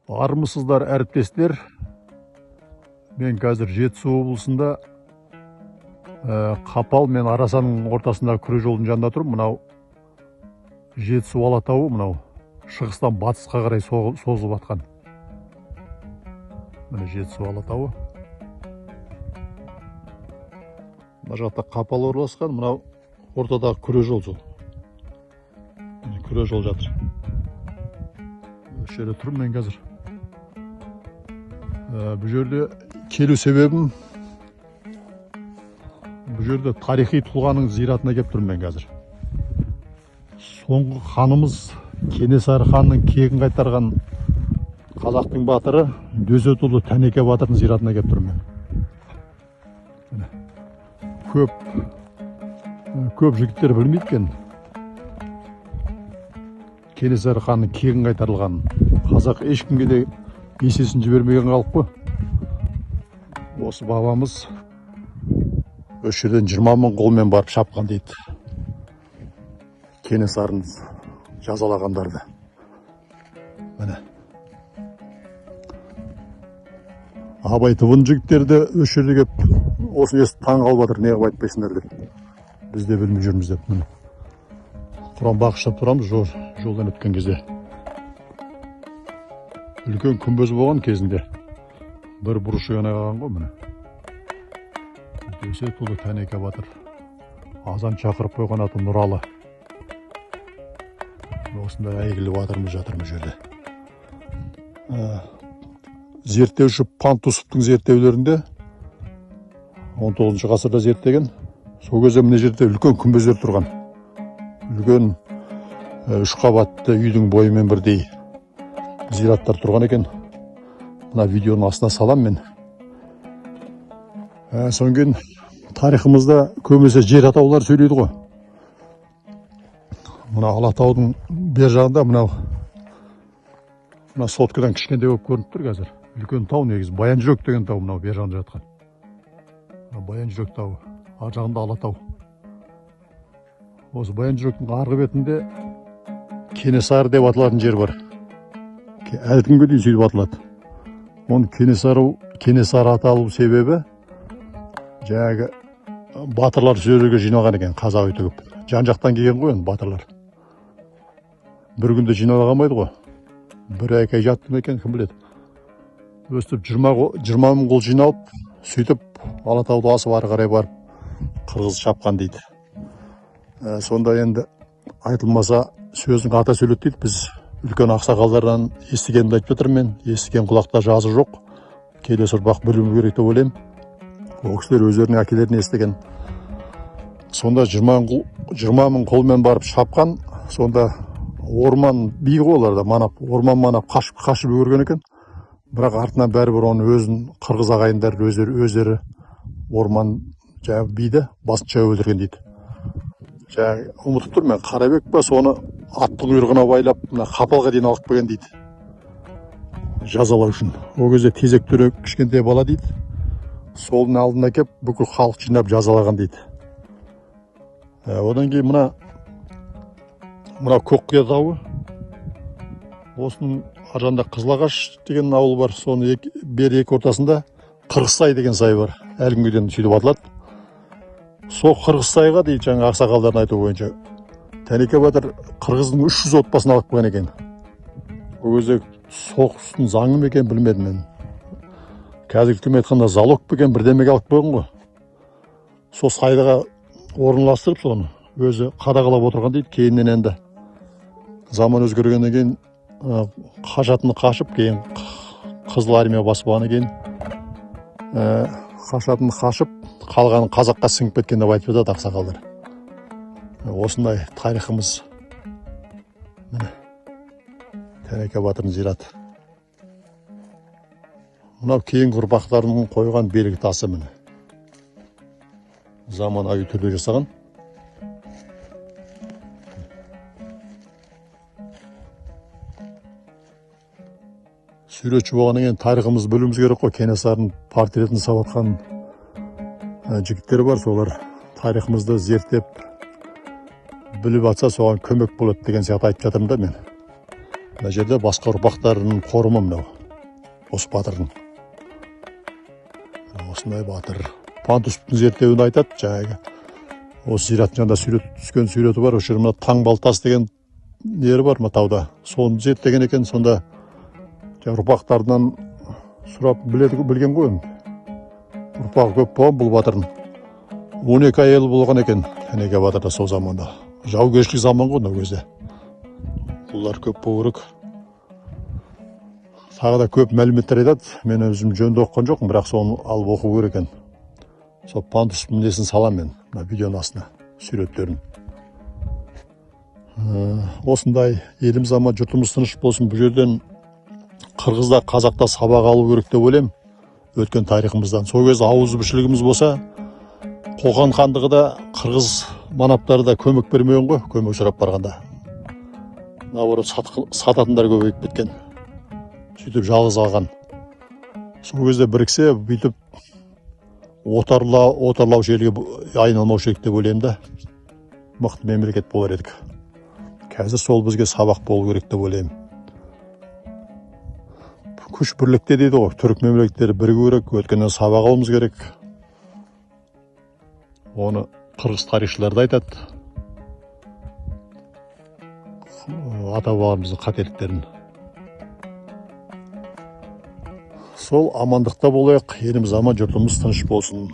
Армысыздар әріптестер. Мен қазір Жетісу облысында Қапал мен Арасаның ортасындағы күре жолдың жанында тұрмын. Мынау Жетісу алатауы, мынау шығыстан батысқа қарай созылып жатқан. Міне Жетісу алатауы. Мына жақта Қапал орналасқан, мынау ортадағы күре жол. Күре жол жатыр. Осы жерде тұрмын мен қазір. Бұл жерде келу себебім, бұл жерде тарихи тұлғаның зиратына келіп тұрмын мен қазір. Соңғы ханымыз Кенесары ханның кегін қайтарған қазақтың батыры Дөсетұлы Тәнеке батырдың зиратына келіп тұрмын мен. Көп жігіттер білмейді екен. Кенесары ханның кегін қайтарылған. Қазақ ешкімге де есесін жібермеген халық қой. Осы бабамыз осы жерден 20 мың қолмен барып шапқан дейді. Кенесарын жазалағандарды. Міне. Абай тывын жігіттері де осы жерде келіп осы естіп таң қалып жатыр, неғып айтпайсыңдар деп. Біз де білмей жүрміз деп. Міне. Құран бақыштап тұрамыз жолдан өткен кезде. Үлкен күмбез болған кезінде бір бұрышы ғана қалған ғой міне. Дөсетұлы Тәнеке батыр. Азан шақырып қойған аты Нұралы. Осындай әйгілі батырымыз жатыр бұл жерде. Зерттеуші Пантусовтың зерттеулерінде 19 ғасырда зерттеген. Сол кезде мына жерде үлкен күмбездер тұрған. Үлкен үш қабатты үйдің бойымен бірдей зираттар тұрған екен. Мына видеоның астына салам мен. Соң кейін тарихымызда көбінесе жер атаулар сөйлейді ғой. Мына Алатаудың бер жағында мына соткадан кішкентай болып көрініп тұр қазір. Үлкен тау негізі Баян жүрек деген тау мынау бер жағында жатқан. Баян жүрек тауы, ар жағында Алатау. Осы Баян жүректің арғы бетінде Кенесары деп аталатын жер бар. Әлі күнге дейін сөйтіп аталады. Оның Кенесары аталу себебі жаңағы батырлар сөзге жиналған екен, қазақ өте көп. Жан-жақтан келген ғой енді батырлар. Бір күнде жиналғанбайды ғой. Бір-екі ай жатты ма екен, кім біледі. Өстіп 20 мың қол жиналып, сөйтіп Алатауды асып ары қарай барып қырғыз шапқан дейді. Сонда енді айтылмаса сөздің ата сөйлет дейді. Біз үлкен ақсақалдардан естігенімді айтып жатырмын мен. Естіген құлақта жазы жоқ. Келесі ұрпақ білуі керек деп ойлаймын. Ол кісілер өздерінің әкелерінен естіген. Сонда 20 мың қолмен барып шапқан. Сонда орман бей ғой оларда манап, орман манап қашып өрген екен. Бірақ артынан бәрібір оны өзін қырғыз ағайындар өздері орман жаңағы биді басынша өлтірген дейді. Жаңағы ұмытып тұр мен, Қарабек па соны аттың құйрығына байлап мына Қапалға дейін алып келген дейді. Жазалау үшін. Ол кезде тезек түрі кішкентай бала дейді. Солдың алдына кеп бүкіл халық жинап жазалаған дейді. Одан кейін мына Көкқия тауы. Осының аржанда Қызылағаш деген ауыл бар. Соны бері екі ортасында Қырғызсай деген сай бар. Әлі күнге дейін сөйтіп аталады. Сол Қырғызсайға дейді жаңа ақсақалдардың айтуы бойынша Тәнеке батыр қырғыздың 300 отбасын алып келген екен. Ол кезде соғыстың заңы ма екен білмедім мен. Қазір тілмен айтқанда залог екен бірдемеге алып қойған ғой. Сол сайдаға орналастырып соны өзі қадағалап отырған дейді. Кейіннен енді заман өзгергеннен кейін қашатыны қашып, кейін Қызыл армия баспағаннан кейін қашатыны қашып, қалғанын қазаққа сіңіп кеткен деп айтып жатады ақсақалдар. Осындай тарихымыз. Міне Тәнеке батырдың зираты. Мынау кейінгі ұрпақтардың қойған белгі тасы міне. Заманауи түрде жасаған. Суретші болғаннан кейін тарихымызды білуіміз керек қой. Кенесарының портретін салатқан жігіттер бар, солар тарихымызды зерттеп біліп атса соған көмек болады деген сияқты айтып жатырмын да мен. Мына жерде басқа ұрпақтардың қорымы мынау. осы батырдың. Осындай батыр. Пантусовтың зерттеуінде айтады, жаңағы осы зираттың жанында түскен суреті бар. Осы жерде таң балтас деген нері бар тауда. Соны зерттеген екен, сонда ұрпақтарынан сұрап білген ғой. Ұрпағы көп болған бұл батырдың. 12 әйелі болған екен, Кенеке батырда сол заманда. Жаугершілік заман ғой ол кезде. Бұлар көп болу керек. Тағы да көп мәліметтер айтады. Мен өзім жөнді оқыған жоқпын, бірақ соны алып оқу керек екен. Сол Пантусовтың несін салам мен, мына видеоның астына суреттерін. Осындай еліміз аман, жұртымыз тыныш болсын. Бұл жерден қырғызда, қазақта сабақ алу керек деп ойлаймын. Өткен тарихымыздан. Сол кезде ауызбіршілігіміз болса, Қоқан хандығы да қырғыз манаптары да көмек бермеген ғой, көмек сұрап барғанда. Наоборот, сататындар көбейіп кеткен. Сөйтіп жалғыз қалған. Сол кезде біріксе, бүйтіп отарлаушы елге айналмаушы едік деп ойлаймын да. Мықты мемлекет болар едік. Қазір сол бізге сабақ болу керек деп ойлаймын. Күш бірлікте дейді ғой, түрік мемлекеттері бірігу керек, өткеннен сабақ алуымыз керек. Оны қырғыз тарихшылар да айтады. Ата-бабамыздың қателіктерін. Сол амандықта болайық, еліміз аман, жұртымыз тыныш болсын.